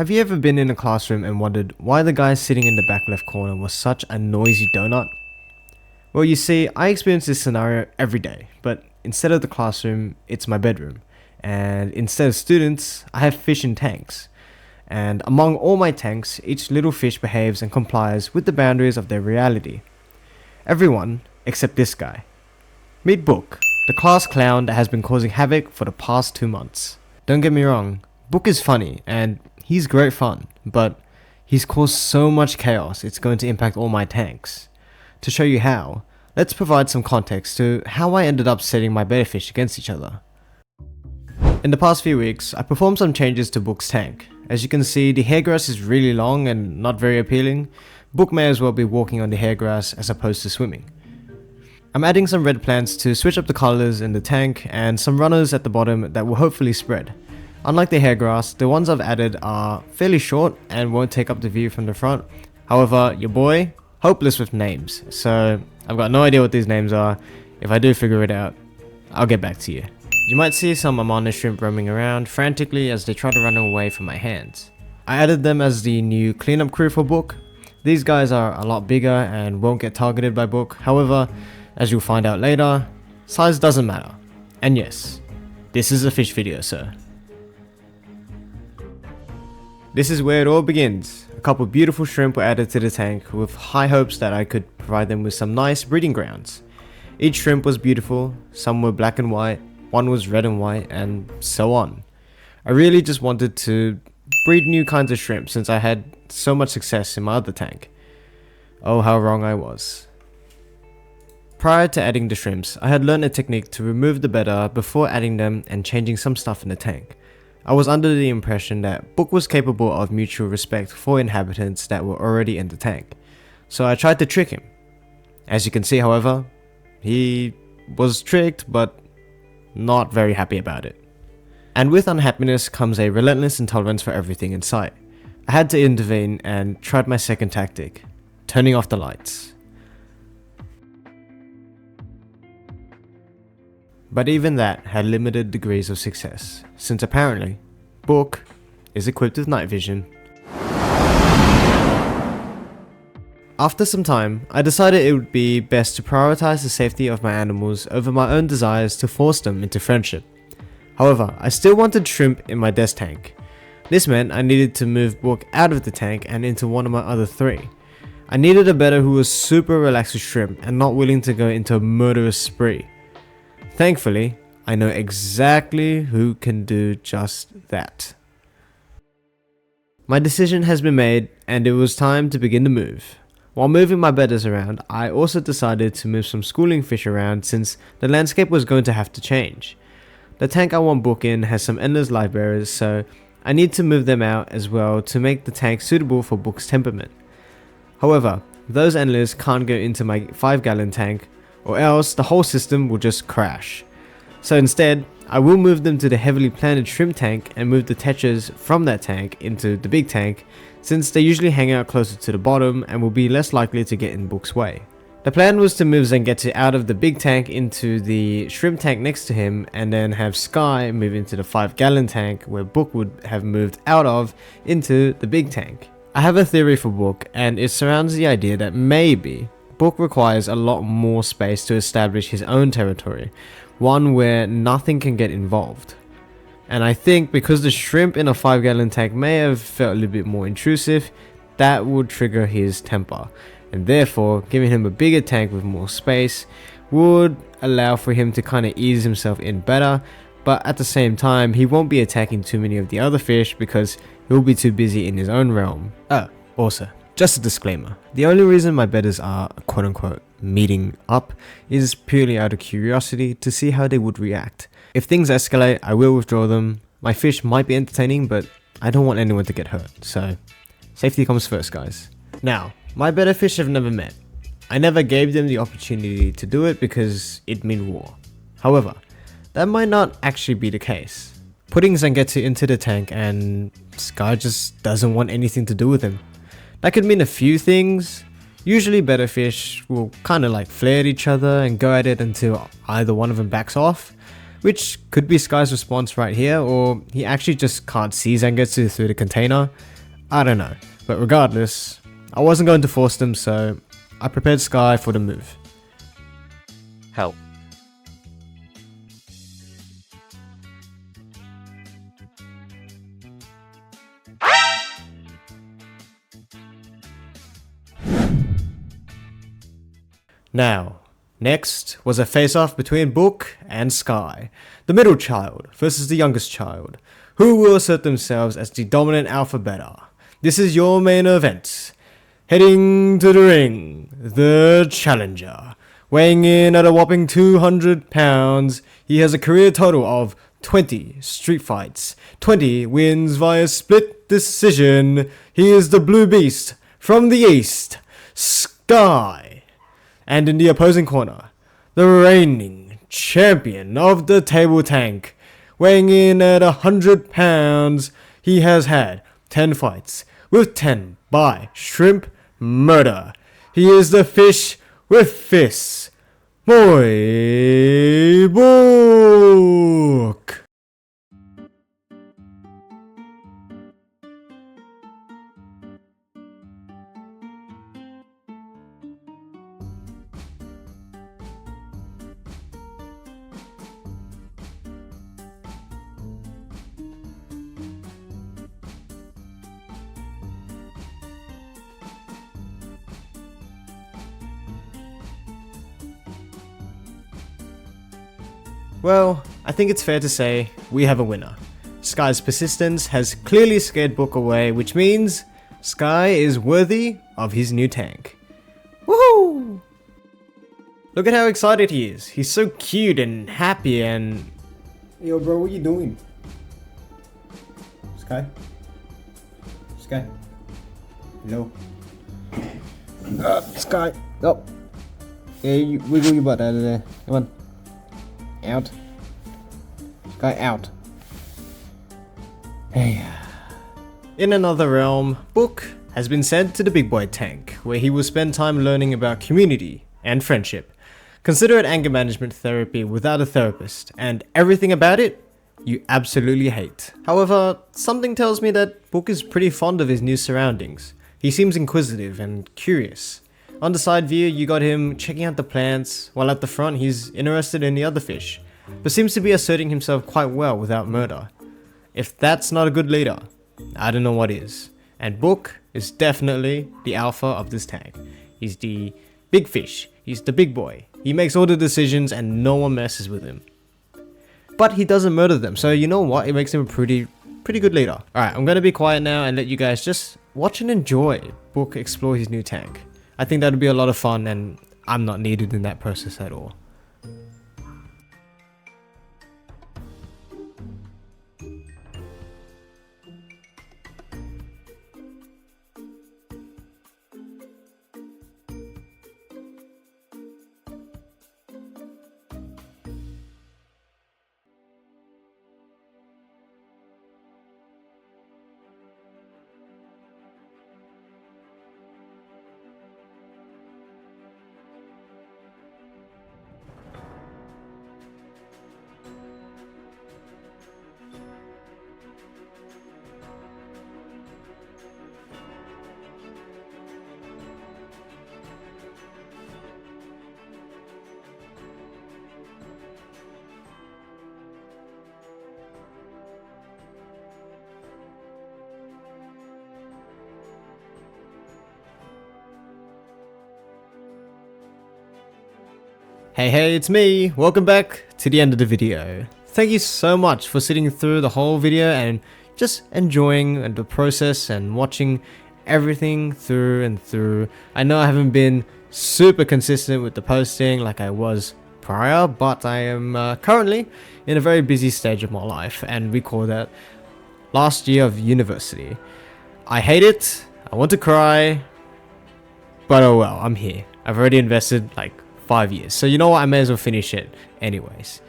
Have you ever been in a classroom and wondered why the guy sitting in the back left corner was such a noisy donut? Well, you see, I experience this scenario every day, but instead of the classroom, it's my bedroom. And instead of students, I have fish in tanks. And among all my tanks, each little fish behaves and complies with the boundaries of their reality. Everyone except this guy. Meet Book, the class clown that has been causing havoc for the past 2 months. Don't get me wrong, Book is funny and he's great fun, but he's caused so much chaos it's going to impact all my tanks. To show you how, let's provide some context to how I ended up setting my betta fish against each other. In the past few weeks, I performed some changes to Book's tank. As you can see, the hairgrass is really long and not very appealing. Book may as well be walking on the hairgrass as opposed to swimming. I'm adding some red plants to switch up the colors in the tank and some runners at the bottom that will hopefully spread. Unlike the hairgrass, the ones I've added are fairly short and won't take up the view from the front. However, your boy, hopeless with names, so I've got no idea what these names are. If I do figure it out, I'll get back to you. You might see some Amana shrimp roaming around frantically as they try to run away from my hands. I added them as the new cleanup crew for Book. These guys are a lot bigger and won't get targeted by Book. However, as you'll find out later, size doesn't matter. And yes, this is a fish video, sir. This is where it all begins. A couple of beautiful shrimp were added to the tank with high hopes that I could provide them with some nice breeding grounds. Each shrimp was beautiful, some were black and white, one was red and white, and so on. I really just wanted to breed new kinds of shrimp since I had so much success in my other tank. Oh, how wrong I was. Prior to adding the shrimps, I had learned a technique to remove the betta before adding them and changing some stuff in the tank. I was under the impression that Book was capable of mutual respect for inhabitants that were already in the tank, so I tried to trick him. As you can see, however, he was tricked but not very happy about it. And with unhappiness comes a relentless intolerance for everything in sight. I had to intervene and tried my second tactic, turning off the lights. But even that had limited degrees of success, since apparently, Book is equipped with night vision. After some time, I decided it would be best to prioritize the safety of my animals over my own desires to force them into friendship. However, I still wanted shrimp in my desk tank. This meant I needed to move Book out of the tank and into one of my other 3. I needed a betta who was super relaxed with shrimp and not willing to go into a murderous spree. Thankfully, I know exactly who can do just that. My decision has been made and it was time to begin the move. While moving my bettas around, I also decided to move some schooling fish around since the landscape was going to have to change. The tank I want Book in has some endless life bearers, so I need to move them out as well to make the tank suitable for Book's temperament. However, those endless can't go into my 5-gallon tank, or else the whole system will just crash. So instead, I will move them to the heavily planted shrimp tank and move the tetras from that tank into the big tank, since they usually hang out closer to the bottom and will be less likely to get in Book's way. The plan was to move Zangetsu out of the big tank into the shrimp tank next to him and then have Sky move into the 5-gallon tank where Book would have moved out of into the big tank. I have a theory for Book and it surrounds the idea that maybe Book requires a lot more space to establish his own territory, one where nothing can get involved. And I think because the shrimp in a 5-gallon tank may have felt a little bit more intrusive, that would trigger his temper. And therefore, giving him a bigger tank with more space would allow for him to kind of ease himself in better, but at the same time, he won't be attacking too many of the other fish because he'll be too busy in his own realm. Also, just a disclaimer, the only reason my bettas are quote-unquote meeting up is purely out of curiosity to see how they would react. If things escalate, I will withdraw them. My fish might be entertaining, but I don't want anyone to get hurt, so safety comes first, guys. Now, my betta fish have never met. I never gave them the opportunity to do it because it'd mean war. However, that might not actually be the case. Putting Zangetsu into the tank and Sky just doesn't want anything to do with him. That could mean a few things. Usually betta fish will kind of like flare at each other and go at it until either one of them backs off. which could be Sky's response right here, or he actually just can't see Zangetsu through the container. I don't know, but regardless, I wasn't going to force them, so I prepared Sky for the move. Help. Now, next was a face-off between Book and Sky, the middle child versus the youngest child, who will assert themselves as the dominant alpha beta. This is your main event. Heading to the ring, the challenger. Weighing in at a whopping 200 pounds, he has a career total of 20 street fights, 20 wins via split decision. He is the blue beast from the east, Sky. And in the opposing corner, the reigning champion of the table tank. Weighing in at 100 pounds, he has had 10 fights, with 10 by shrimp murder. He is the fish with fists, Boy Book. Well, I think it's fair to say we have a winner. Sky's persistence has clearly scared Book away, which means Sky is worthy of his new tank. Woohoo! Look at how excited he is. He's so cute and happy and... Yo bro, what you doing? Sky? Sky? Hello? Sky! Oh! Yeah, you wiggle your butt out of there. Come on. Out. Sky out. Hey. In another realm, Book has been sent to the big boy tank, where he will spend time learning about community and friendship. Consider it anger management therapy without a therapist, and everything about it you absolutely hate. However, something tells me that Book is pretty fond of his new surroundings. He seems inquisitive and curious. On the side view, you got him checking out the plants, while at the front he's interested in the other fish, but seems to be asserting himself quite well without murder. If that's not a good leader, I don't know what is. And Book is definitely the alpha of this tank. He's the big fish, he's the big boy. He makes all the decisions and no one messes with him. But he doesn't murder them, so you know what? It makes him a pretty good leader. Alright, I'm gonna be quiet now and let you guys just watch and enjoy Book explore his new tank. I think that would be a lot of fun and I'm not needed in that process at all. Hey, it's me. Welcome back to the end of the video. Thank you so much for sitting through the whole video and just enjoying the process and watching everything through and through. I know I haven't been super consistent with the posting like I was prior, but I am currently in a very busy stage of my life, and we call that last year of university. I hate it, I want to cry, but oh well, I'm here. I've already invested like 5 years, so you know what, I may as well finish it anyways.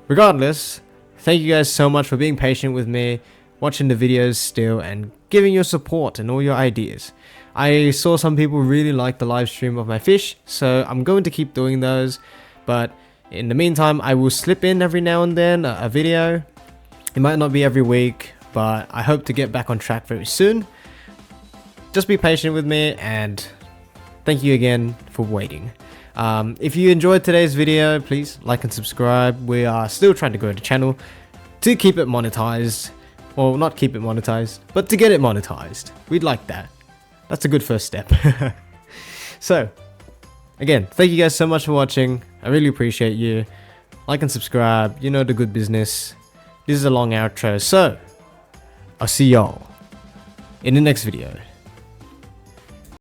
Regardless, thank you guys so much for being patient with me, watching the videos still, and giving your support and all your ideas. I saw some people really like the live stream of my fish, so I'm going to keep doing those, but In the meantime, I will slip in every now and then a video. It might not be every week, but I hope to get back on track very soon. Just be patient with me, and thank you again for waiting. If you enjoyed today's video, please like and subscribe. We are still trying to grow the channel to keep it monetized. Well, not keep it monetized, but to get it monetized. We'd like that. That's a good first step. So, again, thank you guys so much for watching. I really appreciate you. Like and subscribe. You know the good business. This is a long outro, so I'll see y'all in the next video.